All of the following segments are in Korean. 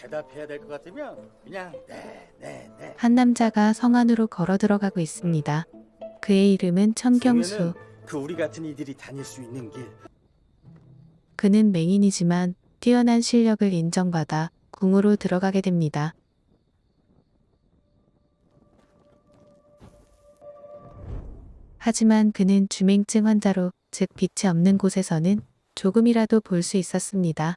대답해야 될 것 같으면 그냥 네. 한 남자가 성 안으로 걸어 들어가고 있습니다. 그의 이름은 천경수. 보면은 그 우리 같은 이들이 다닐 수 있는 길. 그는 맹인이지만 뛰어난 실력을 인정받아 궁으로 들어가게 됩니다. 하지만 그는 주맹증 환자로, 즉 빛이 없는 곳에서는 조금이라도 볼 수 있었습니다.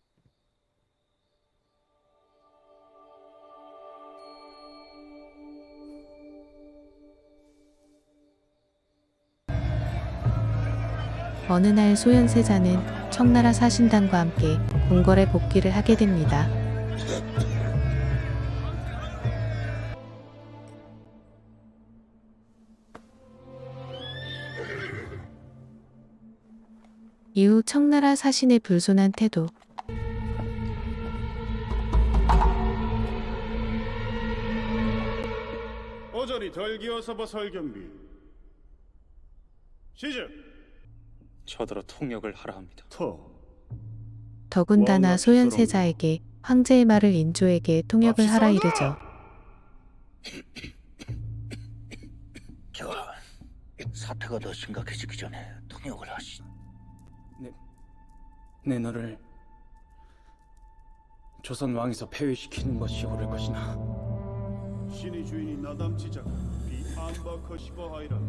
어느 날 소현세자는 청나라 사신단과 함께 궁궐에 복귀를 하게 됩니다. 이후 청나라 사신의 불손한 태도, 어전이 덜 기어서 봐 설경비. 시작. 저더러 통역을 하라 합니다. 더군다나 소현세자에게 황제의 말을 인조에게 통역을 하라 이르죠. 저 사태가 더 심각해지기 전에 통역을 하시. 내 너를 조선 왕에서 폐위시키는 것이 옳을 것이나 신의 주인이 나담치자가 비안박허시버 하이라.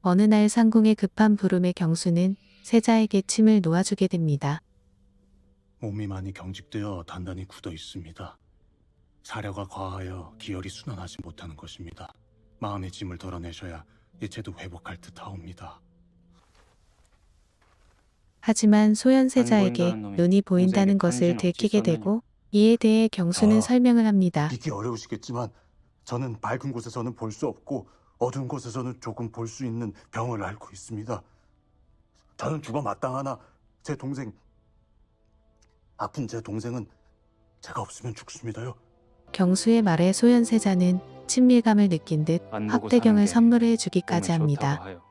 어느 날 상궁의 급한 부름에 경수는 세자에게 침을 놓아주게 됩니다. 몸이 많이 경직되어 단단히 굳어 있습니다. 사려가 과하여 기혈이 순환하지 못하는 것입니다. 마음의 짐을 덜어내셔야 예체도 회복할 듯하옵니다. 하지만 소현세자에게 보인다는 놈이 눈이 보인다는 동생에게 것을 편지는 들키게 없지 되고 이에 대해 경수는 설명을 합니다. 믿기 어려우시겠지만 저는 밝은 곳에서는 볼 수 없고 어두운 곳에서는 조금 볼 수 있는 병을 앓고 있습니다. 저는 죽어 마땅하나 아픈 제 동생은 제가 없으면 죽습니다요. 경수의 말에 소현세자는 친밀감을 느낀 듯 안 보고 확대경을 사는 게 선물해 주기까지 몸에 합니다. 좋다고 하여.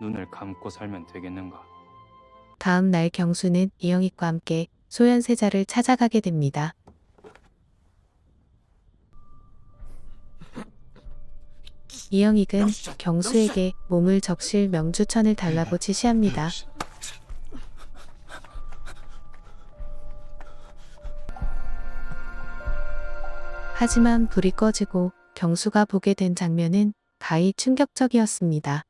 눈을 감고 살면 되겠는가? 다음 날 경수는 이영익과 함께 소현세자를 찾아가게 됩니다. 이영익은 경수에게 몸을 적실 명주천을 달라고 지시합니다. 하지만 불이 꺼지고 경수가 보게 된 장면은 가히 충격적이었습니다.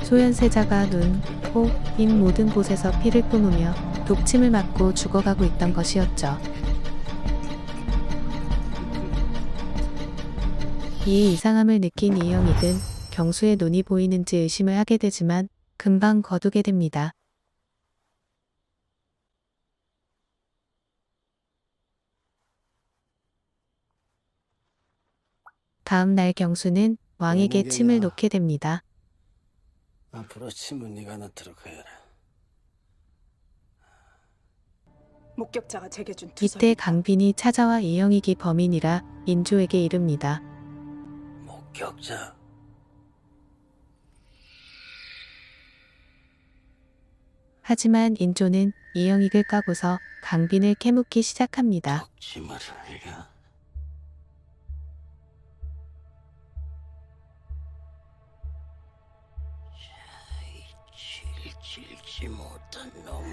소현세자가 눈, 코, 입 모든 곳에서 피를 뿜으며 독침을 맞고 죽어가고 있던 것이었죠. 이 이상함을 느낀 이영익은 경수의 눈이 보이는지 의심을 하게 되지만 금방 거두게 됩니다. 다음 날 경수는 왕에게 침을 놓게 됩니다. 앞으로 침은 네가 넣도록 해라. 목격자가 제게 준 이때 투서입니다. 강빈이 찾아와 이영익이 범인이라 인조에게 이릅니다. 목격자. 하지만 인조는 이영익을 까고서 강빈을 캐묻기 시작합니다. 침을 흘려. 질지 못한 놈.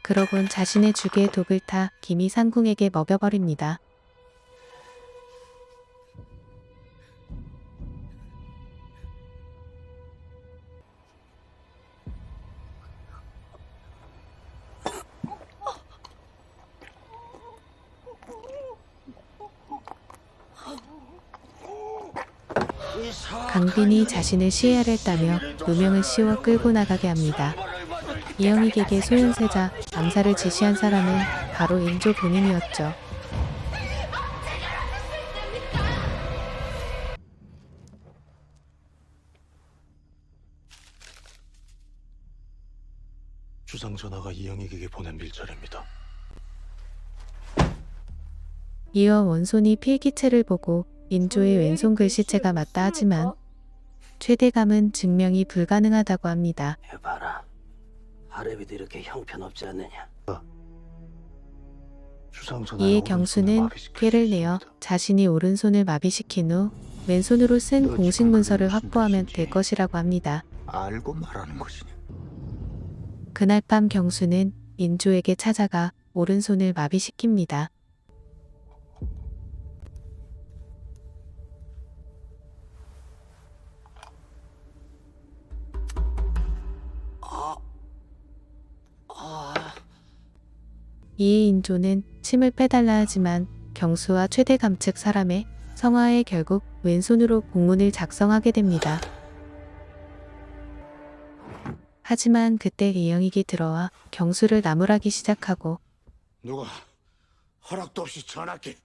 그러곤 자신의 죽에 독을 타 김이 상궁에게 먹여버립니다. 강빈이 자신을 시해를 했다며 누명을 씌워 끌고 나가게 합니다. 이영익에게 소현세자 암살을 지시한 사람은 바로 인조 본인이었죠. 주상 전하가 이영익에게 보낸 밀자입니다. 이어 원손이 필기체를 보고 인조의 왼손 글씨체가 맞다 하지만 최대감은 증명이 불가능하다고 합니다. 해봐라. 아래비도 이렇게 형편없지 않느냐? 이에 경수는 꾀를 내어 자신이 오른손을 마비시킨 후 왼손으로 쓴 공식 문서를 확보하면 될 것이라고 합니다. 알고 말하는 것이냐? 그날 밤 경수는 인조에게 찾아가 오른손을 마비시킵니다. 이에 인조는 침을 빼달라 하지만 경수와 최대감 측 사람의 성화에 결국 왼손으로 공문을 작성하게 됩니다. 하지만 그때 이영익이 들어와 경수를 나무라기 시작하고 누가 허락도 없이 전하께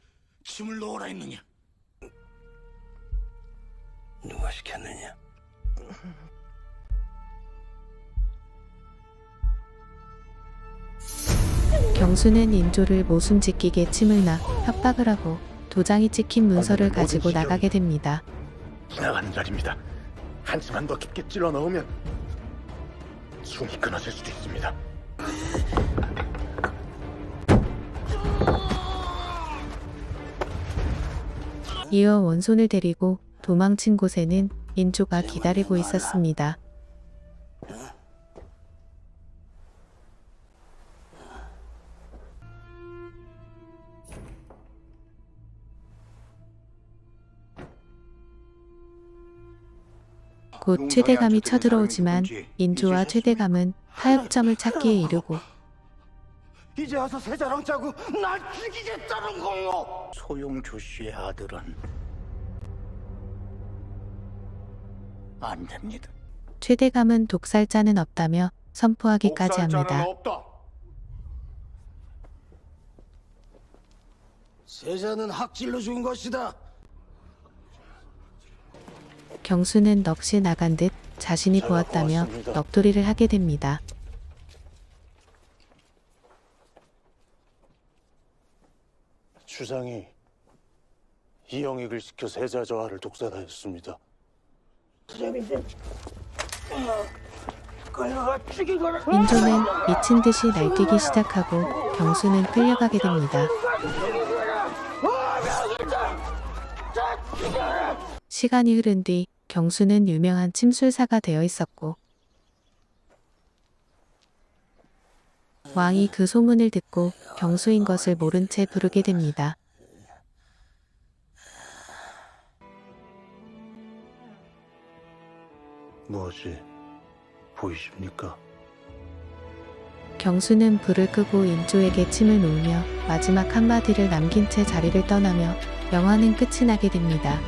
침을 놓으라 했느냐? 누가 시켰느냐? 경수는 인조를 모숨지끼게 침을 놔 협박을 하고 도장이 찍힌 문서를 가지고 나가게 됩니다. 지나가는 자리입니다. 한치만 더 깊게 찔러 넣으면 숨이 끊어질 수도 있습니다. 이어 원손을 데리고 도망친 곳에는 인조가 기다리고 있었습니다. 곧 최대감이 쳐들어오지만 인조와 최대감은 타협점을 찾기에 이르고 이제 와서 세자랑 짜고 날 죽이겠다는 거요. 소용조 씨의 아들은 안 됩니다. 최대감은 독살자는 없다며 선포하기까지 합니다. 없다. 세자는 학질로 죽은 것이다. 경수는 넋이 나간 듯 자신이 보았다며 넋돌이를 하게 됩니다. 주상이 이영익을 시켜 세자 저하를 독살하였습니다. 인조는 미친 듯이 날뛰기 시작하고 경수는 끌려가게 됩니다. 시간이 흐른 뒤 경수는 유명한 침술사가 되어 있었고 왕이 그 소문을 듣고 경수인 것을 모른 채 부르게 됩니다. 무엇이 보이십니까? 경수는 불을 끄고 인조에게 침을 놓으며 마지막 한마디를 남긴 채 자리를 떠나며 영화는 끝이 나게 됩니다.